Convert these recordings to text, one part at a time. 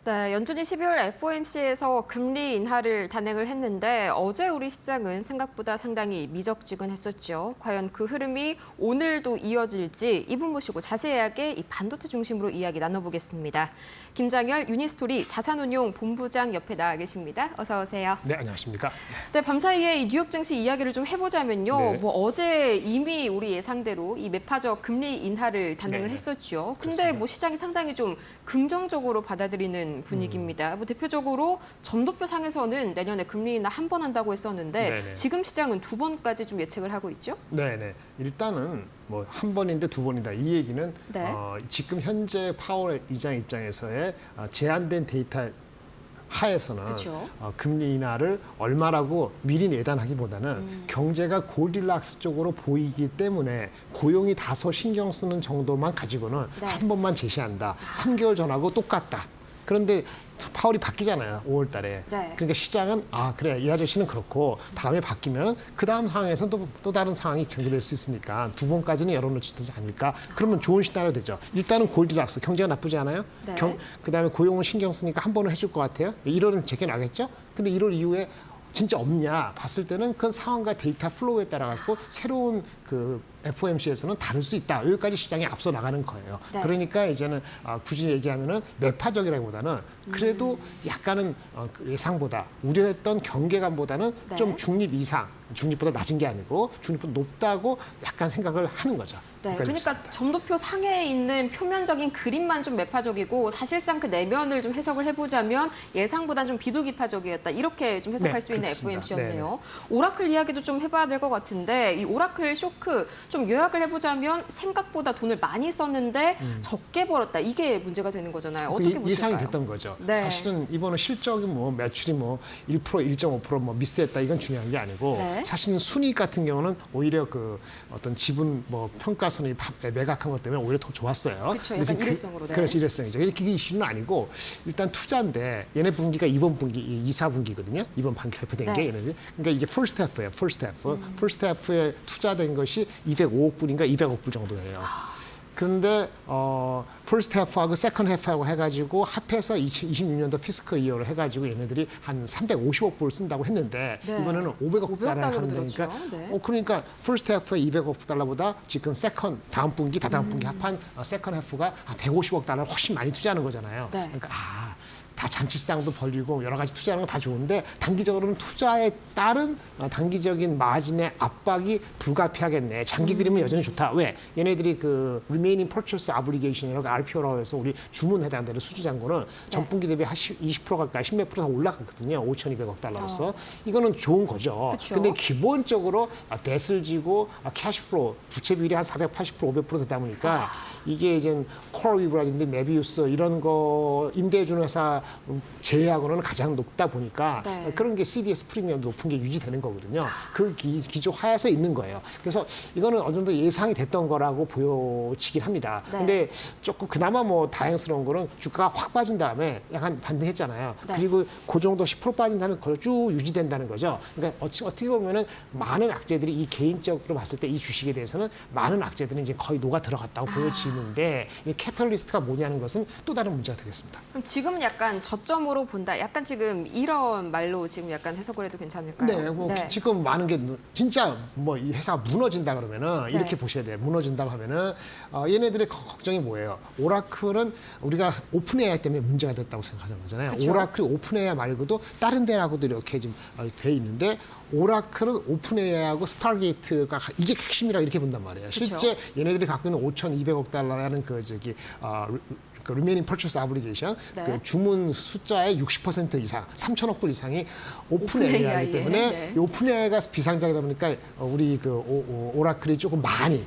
네, 연준이 12월 FOMC에서 금리 인하를 단행을 했는데 어제 우리 시장은 생각보다 상당히 미적지근했었죠. 과연 그 흐름이 오늘도 이어질지 이분 모시고 자세하게 이 반도체 중심으로 이야기 나눠보겠습니다. 김장열 유니스토리 자산운용 본부장 옆에 나와 계십니다. 어서 오세요. 네, 안녕하십니까. 네, 밤사이에 이 뉴욕 증시 이야기를 좀 해보자면요. 네. 뭐 어제 이미 우리 예상대로 이 매파적 금리 인하를 단행을 네. 했었죠. 근데 그렇습니다. 뭐 시장이 상당히 좀 긍정적으로 받아들이는 분위기입니다. 뭐 대표적으로 점도표 상에서는 내년에 금리 인하 한 번 한다고 했었는데 네네. 지금 시장은 두 번까지 좀 예측을 하고 있죠. 네. 일단은 뭐 한 번인데 두 번이다. 이 얘기는 네. 지금 현재 파월 이장 입장에서의 제한된 데이터 하에서는 그쵸. 금리 인하를 얼마라고 미리 예단하기보다는 경제가 골디락스 쪽으로 보이기 때문에 고용이 다소 신경 쓰는 정도만 가지고는 네. 한 번만 제시한다. 3개월 전하고 똑같다. 그런데 파월이 바뀌잖아요. 5월 달에. 네. 그러니까 시장은 그래 이 아저씨는 그렇고 다음에 바뀌면 그 다음 상황에서 또 다른 상황이 경계될 수 있으니까 두 번까지는 열어놓지 않을까. 그러면 좋은 시나리오 되죠. 일단은 골디락스 경제가 나쁘지 않아요. 네. 그다음에 고용은 신경 쓰니까 한 번은 해줄 것 같아요. 1월은 제껴나겠죠. 근데 1월 이후에 진짜 없냐 봤을 때는 그 상황과 데이터 플로우에 따라 갖고 새로운 그 FOMC에서는 다를 수 있다. 여기까지 시장이 앞서 나가는 거예요. 네. 그러니까 이제는 굳이 얘기하면은 매파적이라기보다는 그래도 약간은 그 예상보다 우려했던 경계감보다는 네. 좀 중립 이상, 중립보다 낮은 게 아니고 중립보다 높다고 약간 생각을 하는 거죠. 네, 그러니까 점도표 상에 있는 표면적인 그림만 좀 매파적이고 사실상 그 내면을 좀 해석을 해보자면 예상보다는 좀 비둘기파적이었다. 이렇게 좀 해석할 네, 수 있는 그렇습니다. FOMC였네요. 오라클 이야기도 좀 해봐야 될 것 같은데 이 오라클 쇼크 좀 요약을 해보자면 생각보다 돈을 많이 썼는데 적게 벌었다. 이게 문제가 되는 거잖아요. 어떻게 보실까요? 예상이 됐던 거죠. 네. 사실은 이번에 실적이 뭐 매출이 뭐 1%, 1.5% 뭐 미스했다 이건 중요한 게 아니고 네. 사실은 순이익 같은 경우는 오히려 그 어떤 지분 뭐 평가선이 매각한 것 때문에 오히려 더 좋았어요. 그쵸, 근데 약간 지금 일회성으로, 네. 그렇지, 일회성이죠. 그게 이슈는 아니고 일단 투자인데 얘네 분기가 이번 분기 2, 4분기거든요. 이번 반기 발표된 네. 게 얘네들. 그러니까 이게 풀스트 half예요. 풀스트 half. 풀스트 half에 투자된 것이 205억 불인가 200억 불 정도 돼요. 그런데 퍼스트 해프하고 세컨드 해프하고 해가지고 합해서 26년도 피스컬 이어를 해가지고 얘네들이 한 350억 불 쓴다고 했는데 네. 이번에는 500억 500억 달러를 달러로 하는 들었죠. 거니까 네. 그러니까 퍼스트 해프의 200억 달러보다 지금 세컨 다음 분기 다다음 분기 합한 세컨드 해프가 150억 달러를 훨씬 많이 투자하는 거잖아요. 네. 그러니까 다 잔치상도 벌리고 여러 가지 투자하는 건 다 좋은데 단기적으로는 투자에 따른 단기적인 마진의 압박이 불가피하겠네. 장기 그림은 여전히 좋다. 왜? 얘네들이 그 remaining purchase obligation이라고 RPO라고 해서 우리 주문 해당되는 수주 잔고는 전분기 대비 한 20% 가까이 10몇 프로 더 올라갔거든요. 5,200억 달러로서. 이거는 좋은 거죠. 그쵸. 근데 기본적으로 뎃을 지고 캐시플로우 부채 비율이 한 480%, 500% 되다 보니까 이게 이제 코어 위브라든지 메비우스 이런 거 임대해주는 회사 제외하고는 가장 높다 보니까 네. 그런 게 CDS 프리미엄도 높은 게 유지되는 거거든요. 그 기조 하에서 있는 거예요. 그래서 이거는 어느 정도 예상이 됐던 거라고 보여지긴 합니다. 네. 근데 조금 그나마 뭐 다행스러운 거는 주가가 확 빠진 다음에 약간 반등했잖아요. 네. 그리고 그 정도 10% 빠진 다음에 그걸 쭉 유지된다는 거죠. 그러니까 어떻게 보면은 많은 악재들이 이 개인적으로 봤을 때 이 주식에 대해서는 많은 악재들은 이제 거의 녹아 들어갔다고 보여지는데 이 캐탈리스트가 뭐냐는 것은 또 다른 문제가 되겠습니다. 그럼 지금은 약간 저점으로 본다. 약간 지금 이런 말로 지금 약간 해석을 해도 괜찮을까요? 네, 뭐 지금 많은 게 진짜 뭐 이 회사가 무너진다 그러면은 네. 이렇게 보셔야 돼요. 무너진다 하면은 얘네들의 걱정이 뭐예요? 오라클은 우리가 오픈 AI 때문에 문제가 됐다고 생각하는 거잖아요. 그쵸. 오라클이 오픈 AI 말고도 다른 데라고도 이렇게 좀 돼 있는데 오라클은 오픈 AI하고 스타게이트가 이게 핵심이라고 이렇게 본단 말이에요. 실제 얘네들이 갖고 있는 5,200억 달러라는 그 remaining purchase obligation, 네. 그 주문 숫자의 60% 이상, 3천억 불 이상이 오픈 AI이기 때문에 네. 이 오픈 AI가 비상장이다 보니까 우리 그 오라클이 조금 많이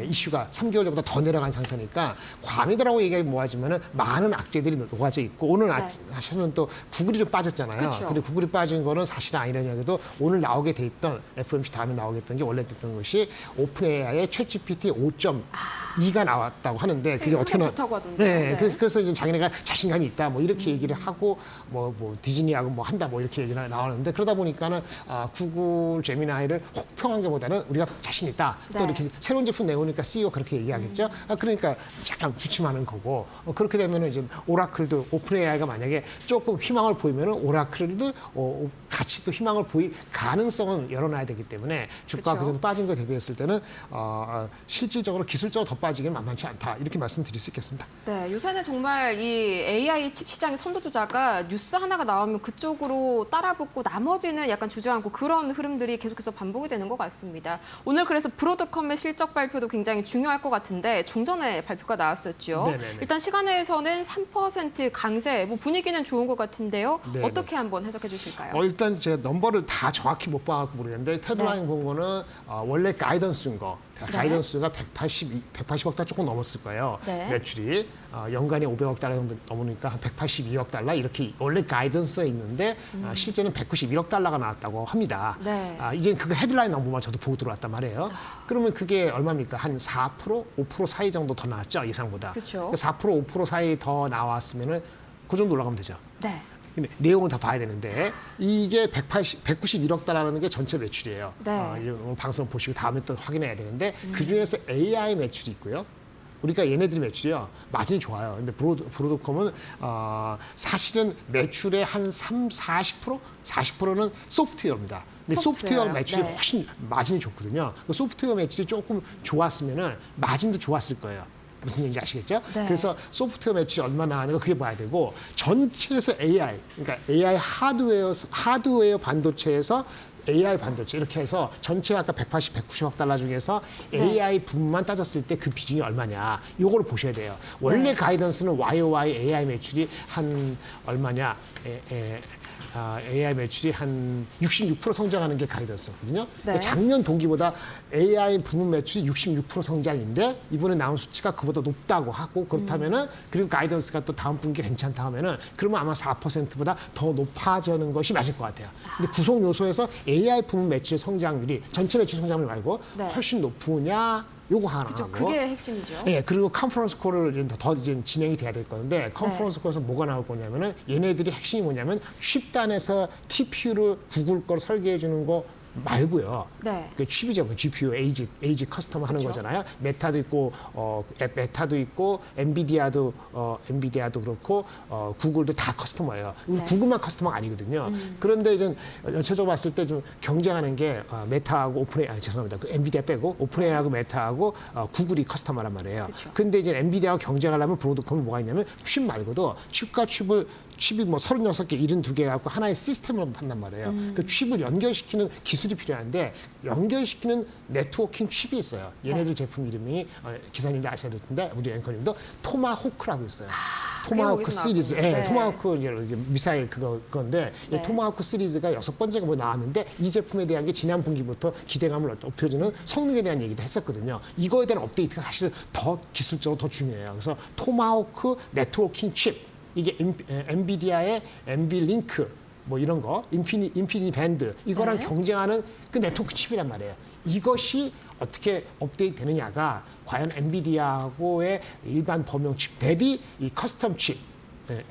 이슈가 3개월 전보다 더 내려간 상태니까 과매도라고 얘기하기 뭐하지만은 많은 악재들이 녹아져 있고 오늘 사실은 또 구글이 좀 빠졌잖아요. 그쵸. 근데 구글이 빠진 거는 사실은 아니라는 얘기도 오늘 나오게 돼 있던 FOMC 다음에 나오게 됐던 게 원래 됐던 것이 오픈 AI의 챗GPT 5.2가 나왔다고 하는데 그게 어떻게 좋다고 하던데. 네, 그래서 이제 자기네가 자신감이 있다 뭐 이렇게 얘기를 하고 뭐 디즈니하고 뭐 한다 뭐 이렇게 얘기가 나오는데 그러다 보니까는 구글 제미나이를 혹평한 것보다는 우리가 자신 있다. 또 네. 이렇게 새로운 제품 내오니까 CEO 그렇게 얘기하겠죠. 그러니까 약간 주춤하는 거고 그렇게 되면은 이제 오라클도 오픈 AI가 만약에 조금 희망을 보이면은 오라클도 같이 또 희망을 보일 가능성은 열어놔야 되기 때문에 주가 그쵸. 그 정도 빠진 거에 대비했을 때는 실질적으로 기술적으로 더 빠지기는 만만치 않다 이렇게 말씀드릴 수 있겠습니다. 네, 요새는 정말 이 AI 칩 시장의 선도주자가 뉴스 하나가 나오면 그쪽으로 따라붙고 나머지는 약간 주저앉고 그런 흐름들이 계속해서 반복이 되는 것 같습니다. 오늘 그래서 브로드컴의 실적 발표도 굉장히 중요할 것 같은데 좀 전에 발표가 나왔었죠. 네네네. 일단 시간에서는 3% 강세, 뭐 분위기는 좋은 것 같은데요. 네네. 어떻게 한번 해석해 주실까요? 일단 제가 넘버를 다 정확히 못 봐갖고 모르겠는데 헤드라인 본 거는 원래 가이던스 준 거. 가이던스가 180억 달러 조금 넘었을 거예요. 네. 매출이 연간에 500억 달러 정도 넘으니까 한 182억 달러 이렇게 원래 가이던스에 있는데 실제는 191억 달러가 나왔다고 합니다. 네. 이제 그거 헤드라인 넘버만 저도 보고 들어왔단 말이에요. 그러면 그게 얼마입니까? 한 4%, 5% 사이 정도 더 나왔죠 예상보다. 그쵸. 4%, 5% 사이 더 나왔으면은 그 정도 올라가면 되죠. 네. 근데 내용을 다 봐야 되는데 이게 191억 달러라는 게 전체 매출이에요. 네. 오늘 방송 보시고 다음에 또 확인해야 되는데 그 중에서 AI 매출이 있고요. 우리가 얘네들이 매출이요 마진이 좋아요. 근데 브로드컴은 사실은 매출의 한 40%? 40%는 소프트웨어입니다. 근데 소프트웨어 소프트웨어요? 매출이 네. 훨씬 마진이 좋거든요. 그 소프트웨어 매출이 조금 좋았으면은 마진도 좋았을 거예요. 무슨 얘기인지 아시겠죠? 네. 그래서 소프트웨어 매출이 얼마나 하는 거 그게 봐야 되고 전체에서 AI, 그러니까 AI 하드웨어 반도체에서 AI 반도체 이렇게 해서 전체 아까 190억 달러 중에서 AI 부분만 따졌을 때 그 비중이 얼마냐 이걸 보셔야 돼요. 원래 네. 가이던스는 YOY AI 매출이 한 얼마냐 AI 매출이 한 66% 성장하는 게 가이던스거든요. 네. 작년 동기보다 AI 부문 매출이 66% 성장인데 이번에 나온 수치가 그보다 높다고 하고 그렇다면은 그리고 가이던스가 또 다음 분기 괜찮다 하면은 그러면 아마 4%보다 더 높아지는 것이 맞을 것 같아요. 근데 구성 요소에서 AI 부문 매출 성장률이 전체 매출 성장률 말고 네. 훨씬 높으냐 요거 하나 그죠. 하고. 그게 핵심이죠. 예, 그리고 컨퍼런스 콜을 이제 진행이 돼야 될 건데 컨퍼런스 콜에서 뭐가 나올 거냐면은 얘네들이 핵심이 뭐냐면 칩단에서 TPU를 구글 걸 설계해 주는 거 말고요. 네. 그 칩이죠. 그 GPU, AG 커스텀 하는 그렇죠. 거잖아요. 메타도 있고, 메타도 있고, 엔비디아도 그렇고, 구글도 다 커스터머예요. 네. 구글만 커스터머가 아니거든요. 그런데 이제 전체적으로 봤을 때 좀 경쟁하는 게 메타하고 죄송합니다. 그 엔비디아 빼고 오픈AI하고 메타하고 구글이 커스터머란 말이에요. 그렇죠. 근데 이제 엔비디아하고 경쟁하려면 브로드컴이 뭐가 있냐면 칩 말고도 칩이 뭐 36개, 72개 갖고 하나의 시스템을 판단 말이에요. 그 칩을 연결시키는 기술이 필요한데 연결시키는 네트워킹 칩이 있어요. 얘네들 제품 이름이 기사님도 아셔야 될 텐데 우리 앵커님도 토마호크라고 있어요. 토마호크 거기서 시리즈, 나왔군요. 네. 토마호크 이제 미사일 그건데 이 네. 토마호크 시리즈가 6번째가 뭐 나왔는데 이 제품에 대한 게 지난 분기부터 기대감을 높여주는 성능에 대한 얘기도 했었거든요. 이거에 대한 업데이트가 사실 더 기술적으로 더 중요해요. 그래서 토마호크 네트워킹 칩 이게 엔비디아의 엔비링크 뭐 이런 거, 인피니티 밴드 이거랑 네. 경쟁하는 그 네트워크 칩이란 말이에요. 이것이 어떻게 업데이트 되느냐가 과연 엔비디아하고의 일반 범용 칩 대비 이 커스텀 칩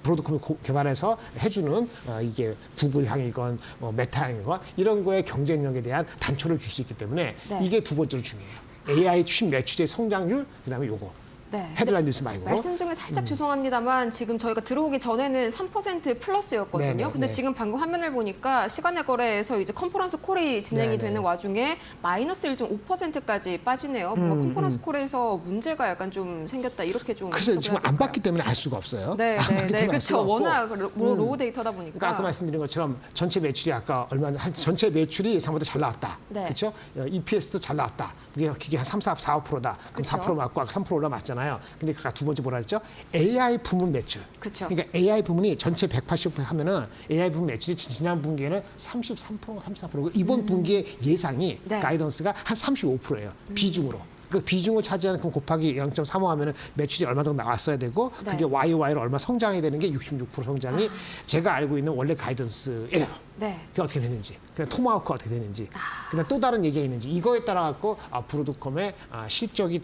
브로드컴이 개발해서 해주는 이게 구글 향이건 메타 향이건 이런 거에 경쟁력에 대한 단초를 줄 수 있기 때문에 네. 이게 두 번째로 중요해요. AI 칩 매출의 성장률 그다음에 요거. 네. 헤드라인 뉴스 말고. 말씀 중에 살짝 죄송합니다만 지금 저희가 들어오기 전에는 3% 플러스였거든요. 네네, 근데 네. 지금 방금 화면을 보니까 시간의 거래에서 이제 컨퍼런스 콜이 진행이 네네. 되는 와중에 마이너스 1.5%까지 빠지네요. 뭔가 컨퍼런스 콜에서 문제가 약간 좀 생겼다 이렇게 좀 그래서 해석을 지금 해야 안 될까요? 봤기 때문에 알 수가 없어요. 네, 안 네, 봤기 네, 때문에 알 수가 그렇죠. 없고. 워낙 로우 데이터다 보니까. 그러니까 아까 말씀드린 것처럼 전체 매출이 아까 전체 매출이 예상보다 잘 나왔다. 네. 그렇죠? EPS도 잘 나왔다. 그게 한 3, 4%다. 그럼 그쵸. 4% 맞고 아까 3% 올라 맞잖아요. 근데 아까 두 번째 뭐라 했죠? AI 부문 매출. 그쵸. 그러니까 AI 부문이 전체 180% 하면은 AI 부문 매출이 지난 분기에는 33%, 34%고 이번 분기의 예상이 네. 가이던스가 한 35%예요. 비중으로. 그 비중을 차지하는 그 곱하기 0.35 하면은 매출이 얼마 정도 나왔어야 되고 네. 그게 YOY로 얼마 성장이 되는 게 66% 성장이 제가 알고 있는 원래 가이던스예요. 네. 그게 어떻게 됐는지. 그다음 토마호크가 어떻게 되는지, 그다음 또 다른 얘기가 있는지 이거에 따라 갖고 브로드컴의 실적이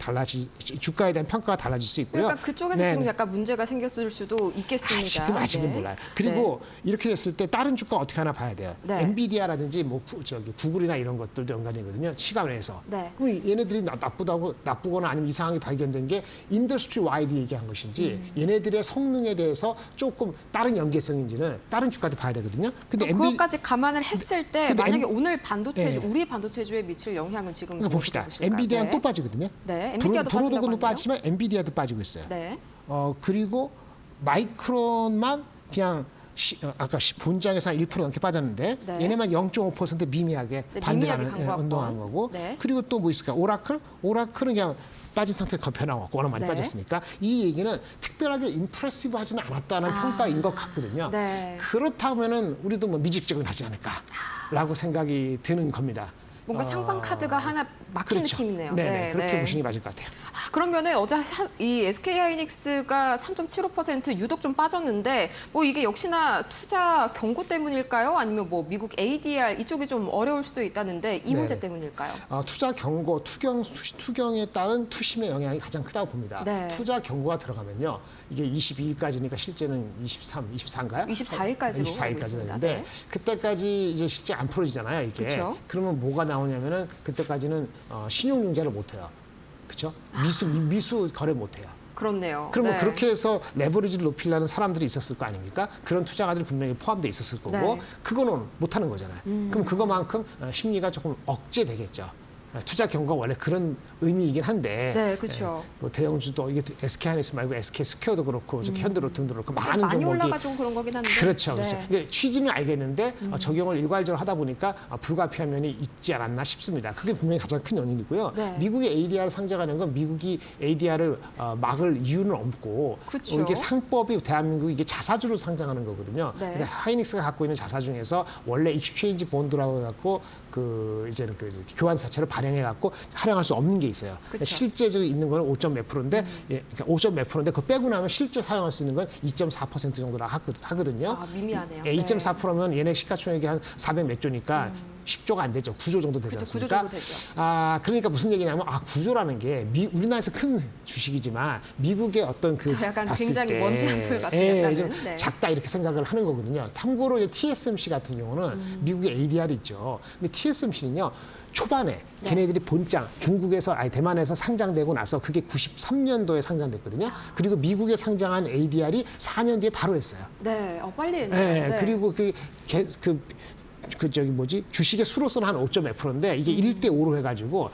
주가에 대한 평가가 달라질 수 있고요. 그러니까 그쪽에서 네. 지금 약간 문제가 생겼을 수도 있겠습니다. 아직은 네. 몰라요. 그리고 이렇게 됐을 때 다른 주가 어떻게 하나 봐야 돼요. 네. 엔비디아라든지 뭐 구글이나 이런 것들도 연관이거든요. 시간에서. 네. 그럼 얘네들이 나쁘거나 아니면 이상하게 발견된 게 인더스트리 와이드 얘기한 것인지 얘네들의 성능에 대해서 조금 다른 연계성인지는 다른 주가도 봐야 되거든요. 근데 그것까지 감안을 했을 때 근데 만약에 오늘 반도체주, 네. 우리 반도체주에 미칠 영향은 지금 그러니까 봅시다. 보실까요? 엔비디아는 네. 또 빠지거든요. 네, 엔비디아도 브로드컴도 빠진다고 빠지지만 엔비디아도 빠지고 있어요. 네. 그리고 마이크론만 그냥 아까 본장에서 한 1% 넘게 빠졌는데 네. 얘네만 0.5% 미미하게 네, 반등하는 미미하게 강보합권. 운동한 거고 네. 그리고 또 뭐 있을까? 오라클은 그냥 빠진 상태에 겉펴나왔고 워낙 많이 네. 빠졌으니까 이 얘기는 특별하게 임프레시브하지는 않았다는 평가인 것 같거든요. 네. 그렇다면은 우리도 뭐 미직적은 하지 않을까라고 생각이 드는 겁니다. 뭔가 상방 카드가 하나 막힌 그렇죠. 느낌이네요. 네, 그렇게 보시는 게 맞을 것 같아요. 그러면은 어제 이 SK 하이닉스가 3.75% 유독 좀 빠졌는데 뭐 이게 역시나 투자 경고 때문일까요? 아니면 뭐 미국 ADR 이쪽이 좀 어려울 수도 있다는데 이 네. 문제 때문일까요? 투자 경고, 투경에 따른 투심의 영향이 가장 크다고 봅니다. 네. 투자 경고가 들어가면요. 이게 22일까지니까 실제는 24인가요? 24일까지로 24일까지 있습니다. 되는데 네. 그때까지 이제 실제 안 풀어지잖아요, 이게. 그쵸. 그러면 뭐가 나오냐면은 그때까지는 신용융자를 못 해요. 그렇죠? 미수 거래 못 해요. 그렇네요. 그러면 네. 그렇게 해서 레버리지를 높이려는 사람들이 있었을 거 아닙니까? 그런 투자가들이 분명히 포함돼 있었을 거고 네. 그거는 못 하는 거잖아요. 그럼 그거만큼 심리가 조금 억제되겠죠. 투자 경고가 원래 그런 의미이긴 한데 네, 그렇죠. 뭐 대형주도 이게 SK 하이닉스 말고 SK 스퀘어도 그렇고 현대로템도 그렇고 많은 많이 종목이 올라가지고 그런 거긴 한데. 그렇죠. 네. 그렇죠. 근데 취지는 알겠는데 적용을 일괄적으로 하다 보니까 불가피한 면이 있지 않았나 싶습니다. 그게 분명히 가장 큰 원인이고요. 네. 미국의 ADR 상장하는 건 미국이 ADR을 막을 이유는 없고 그쵸. 이게 상법이 대한민국이 이게 자사주를 상장하는 거거든요. 네. 근데 하이닉스가 갖고 있는 자사 중에서 원래 익스체인지 본드라고 해갖고 이제는 교환사채를 발행해 갖고 활용할 수 없는 게 있어요. 그쵸. 실제적으로 있는 거는 5점 몇 프로인데, 그러니까 5점 몇 프로인데 그거 빼고 나면 실제 사용할 수 있는 건 2.4% 정도라 하거든요. 아, 미미하네요. 예, 2.4%면 얘네 시가총액이 한 400 몇 조니까 10조가 안 되죠. 9조 정도 되지 그렇죠. 9조 않습니까? 정도 되죠. 그러니까 무슨 얘기냐면 9조라는 게 우리나라에서 큰 주식이지만 미국의 어떤 저 약간 봤을 굉장히 때 먼지 한 톨 같은 예, 약간은, 좀 네. 작다 이렇게 생각을 하는 거거든요. 참고로 이제 TSMC 같은 경우는 미국의 ADR이 있죠. 근데 TSMC는요. 초반에 네. 걔네들이 본장 대만에서 상장되고 나서 그게 93년도에 상장됐거든요. 그리고 미국에 상장한 ADR이 4년 뒤에 바로 했어요. 네, 빨리 예, 했네요. 네. 그리고 주식의 수로서는 한 5점 몇 프로인데 이게 1대 5로 해가지고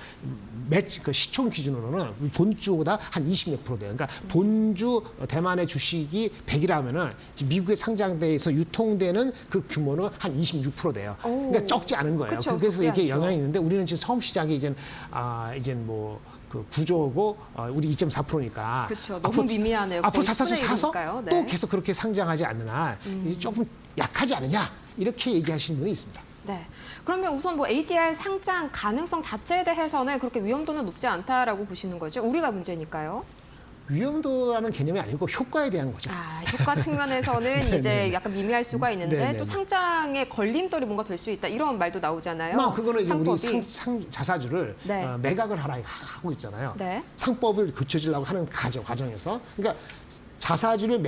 시총 기준으로는 본주보다 한 20몇 프로 돼요. 그러니까 본주 대만의 주식이 100이라면은 미국에 상장돼서 유통되는 그 규모는 한 26% 돼요. 오. 그러니까 적지 않은 거예요. 그쵸, 그래서 적지 이게 않죠. 영향이 있는데 우리는 지금 처음 시작이 이제 뭐. 그 구조고 우리 2.4%니까 그쵸, 너무 미미하네요. 앞으로 거의 자사주 10분의 사서 1이니까요. 네. 또 계속 그렇게 상장하지 않는 한 이제 조금 약하지 않느냐 이렇게 얘기하시는 분이 있습니다. 네. 그러면 우선 뭐 ADR 상장 가능성 자체에 대해서는 그렇게 위험도는 높지 않다라고 보시는 거죠? 우리가 문제니까요. 위험도라는 개념이 아니고 효과에 대한 거죠. 효과 측면에서는 이제 약간 미미할 수가 있는데 네네네. 또 상장의 걸림돌이 뭔가 될 수 있다 이런 말도 나오잖아요. 그거는 이제 우리 상법이. 자사주를 네. 매각을 하고 있잖아요. 네. 상법을 고쳐주려고 하는 과정에서 그러니까 자사주를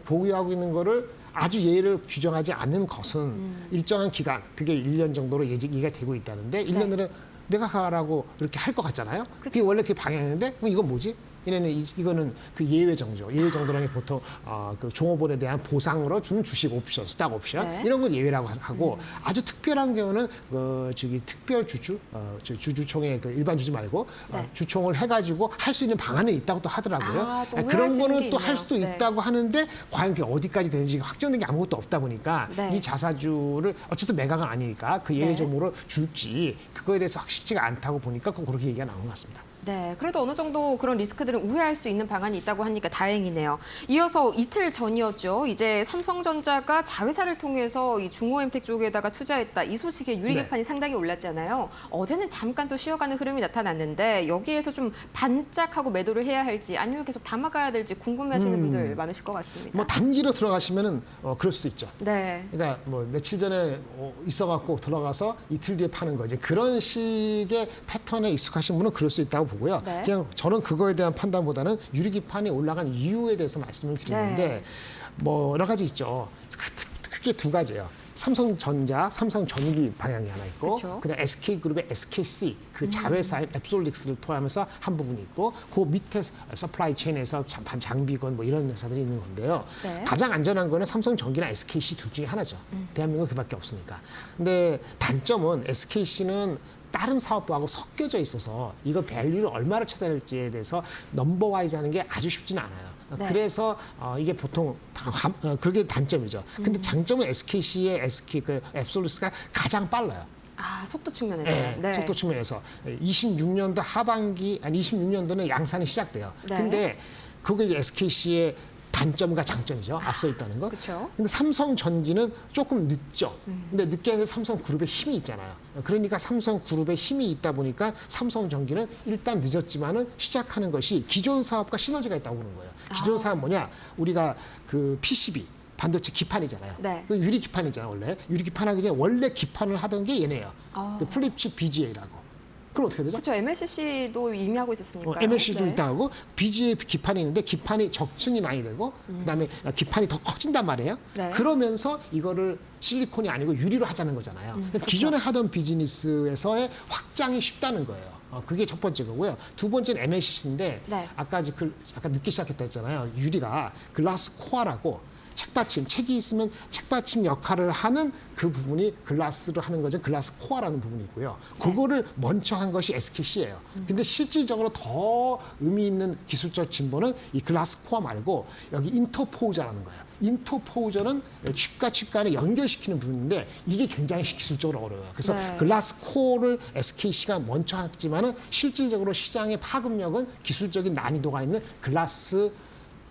보유하고 있는 거를 아주 예외를 규정하지 않는 것은 일정한 기간, 그게 1년 정도로 예기가 되고 있다는데 1년으로 매각하라고 이렇게 할 것 같잖아요. 그게 원래 그 방향인데 그럼 이건 뭐지? 이거는 그 예외 정도. 예외 정도라는 게 보통 그 종업원에 대한 보상으로 주는 주식 옵션, 스탁 옵션 네. 이런 건 예외라고 하고 아주 특별한 경우는 특별 주주총회 일반 주주 말고 네. 주총을 해가지고 할 수 있는 방안이 있다고 또 하더라고요. 또 그런 의아할 수 있는 거는 게 또 할 있네요. 수도 네. 있다고 하는데 과연 그게 어디까지 되는지 확정된 게 아무것도 없다 보니까 네. 이 자사주를 어쨌든 매각은 아니니까 그 예외 네. 종목으로 줄지 그거에 대해서 확실치가 않다고 보니까 그렇게 얘기가 나온 것 같습니다. 네, 그래도 어느 정도 그런 리스크들은 우회할 수 있는 방안이 있다고 하니까 다행이네요. 이어서 이틀 전이었죠. 이제 삼성전자가 자회사를 통해서 이 중호엠텍 쪽에다가 투자했다. 이 소식에 유리기판이 상당히 올랐잖아요. 어제는 잠깐 또 쉬어가는 흐름이 나타났는데 여기에서 좀 반짝하고 매도를 해야 할지 아니면 계속 담아가야 될지 궁금해하시는 분들 많으실 것 같습니다. 뭐 단기로 들어가시면은 그럴 수도 있죠. 네. 그러니까 뭐 며칠 전에 있어갖고 들어가서 이틀 뒤에 파는 거지. 그런 식의 패턴에 익숙하신 분은 그럴 수 있다고 보고요. 네. 그냥 저는 그거에 대한 판단보다는 유리기판이 올라간 이유에 대해서 말씀을 드리는데 네. 뭐 여러 가지 있죠. 크게 두 가지예요. 삼성전자, 삼성전기 방향이 하나 있고, 그쵸. 그다음 SK그룹의 SKC 그 자회사인 앱솔릭스를 토하면서 한 부분이 있고, 그 밑에 서플라이 체인에서 장비건 뭐 이런 회사들이 있는 건데요. 네. 가장 안전한 거는 삼성전기나 SKC 둘 중에 하나죠. 대한민국은 그밖에 없으니까. 근데 단점은 SKC는 다른 사업부하고 섞여져 있어서 이거 밸류를 얼마를 찾아야 될지에 대해서 넘버와이즈 하는 게 아주 쉽지는 않아요. 네. 그래서 이게 보통 그게 단점이죠. 근데 장점은 SKC의 SK 그 앱솔루스가 가장 빨라요. 아, 속도 측면에서. 네, 속도 측면에서 26년도 하반기 아니 26년도는 양산이 시작돼요. 네. 근데 그게 이제 SKC의 단점과 장점이죠. 앞서 있다는 거. 그렇죠. 근데 삼성전기는 조금 늦죠. 근데 늦게 하는데 삼성그룹의 힘이 있잖아요. 그러니까 삼성그룹의 힘이 있다 보니까 삼성전기는 일단 늦었지만은 시작하는 것이 기존 사업과 시너지가 있다고 보는 거예요. 기존 사업 뭐냐? 우리가 그 PCB 반도체 기판이잖아요. 네. 그 유리 기판이잖아요, 원래. 유리 기판 하기 전에 원래 기판을 하던 게 얘네예요. 아. 그 플립칩 BGA라고. 그럼 어떻게 되죠? 그렇죠. MLCC도 이미 하고 있었으니까요. MLC도 네. 있다 하고 BGA 기판이 있는데 기판이 적층이 많이 되고 그다음에 기판이 더 커진단 말이에요. 네. 그러면서 이거를 실리콘이 아니고 유리로 하자는 거잖아요. 그러니까 그렇죠. 기존에 하던 비즈니스에서의 확장이 쉽다는 거예요. 그게 첫 번째 거고요. 두 번째는 MLCC인데 네. 아까 늦게 시작했다 했잖아요. 유리가 글라스 코어라고 책받침, 책이 있으면 책받침 역할을 하는 그 부분이 글라스로 하는 거죠. 글라스 코어라는 부분이 있고요. 그거를 먼저 한 것이 SKC예요. 근데 실질적으로 더 의미 있는 기술적 진보는 이 글라스 코어 말고 여기 인터포저라는 거예요. 인터포저는 칩과 칩 간에 연결시키는 부분인데 이게 굉장히 기술적으로 어려워요. 그래서 네. 글라스 코어를 SKC가 먼저 했지만은 실질적으로 시장의 파급력은 기술적인 난이도가 있는 글라스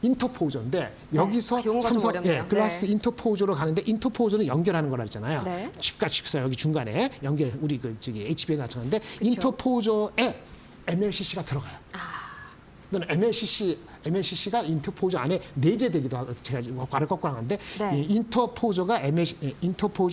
인터포저인데 여기서 용어가 좀 어렵네요. 글라스 네. 인터포저로 가는데 인터포저는 연결하는 거라 했잖아요. 네. 칩과 칩사 여기 중간에 연결 우리 HBM 마찬가지인데 인터포저에 MLCC가 들어가요. 그다음에 MLCC가 인터포저 안에 내재되기도 하고 제가 지금 괄을 꺾고 하는데 네. 이 인터포저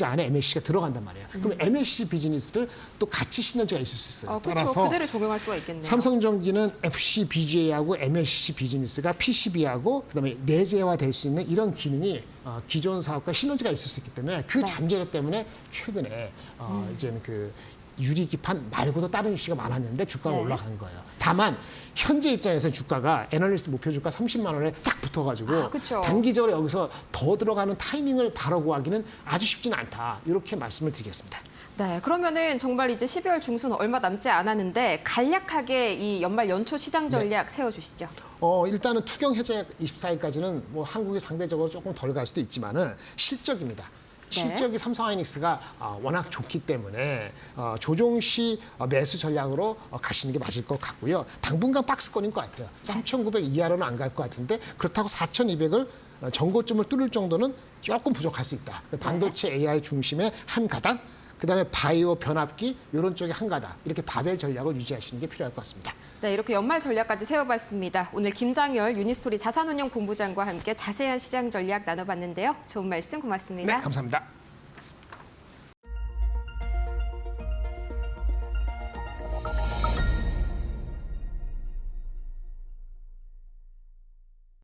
안에 MLCC가 들어간단 말이에요. 그럼 MLCC 비즈니스를 또 같이 시너지가 있을 수 있어요. 그렇죠. 따라서 그대로 적용할 수가 있겠네요. 삼성전기는 FCBGA하고 MLCC 비즈니스가 PCB하고 그다음에 내재화될 수 있는 이런 기능이 기존 사업과 시너지가 있을 수 있기 때문에 그 네. 잠재력 때문에 최근에 이제는 그 유리기판 말고도 다른 이슈가 많았는데 주가가 네. 올라간 거예요. 다만 현재 입장에서 주가가 애널리스트 목표 주가 30만 원에 딱 붙어가지고 그쵸. 단기적으로 여기서 더 들어가는 타이밍을 바로 구하기는 아주 쉽지는 않다. 이렇게 말씀을 드리겠습니다. 네, 그러면은 정말 이제 12월 중순 얼마 남지 않았는데 간략하게 이 연말 연초 시장 전략 세워주시죠. 일단은 투경 해제 24일까지는 뭐 한국이 상대적으로 조금 덜 갈 수도 있지만은 실적입니다. 실적이 삼성하이닉스가 워낙 좋기 때문에 조정 시 매수 전략으로 가시는 게 맞을 것 같고요. 당분간 박스권인 것 같아요. 3,900 이하로는 안 갈 것 같은데 그렇다고 4,200을 전고점을 뚫을 정도는 조금 부족할 수 있다. 반도체 AI 중심의 한 가닥, 그다음에 바이오 변압기 이런 쪽에 한 가닥 이렇게 바벨 전략을 유지하시는 게 필요할 것 같습니다. 네, 이렇게 연말 전략까지 세워봤습니다. 오늘 김장열 유니스토리 자산운용 본부장과 함께 자세한 시장 전략 나눠봤는데요. 좋은 말씀 고맙습니다. 네, 감사합니다.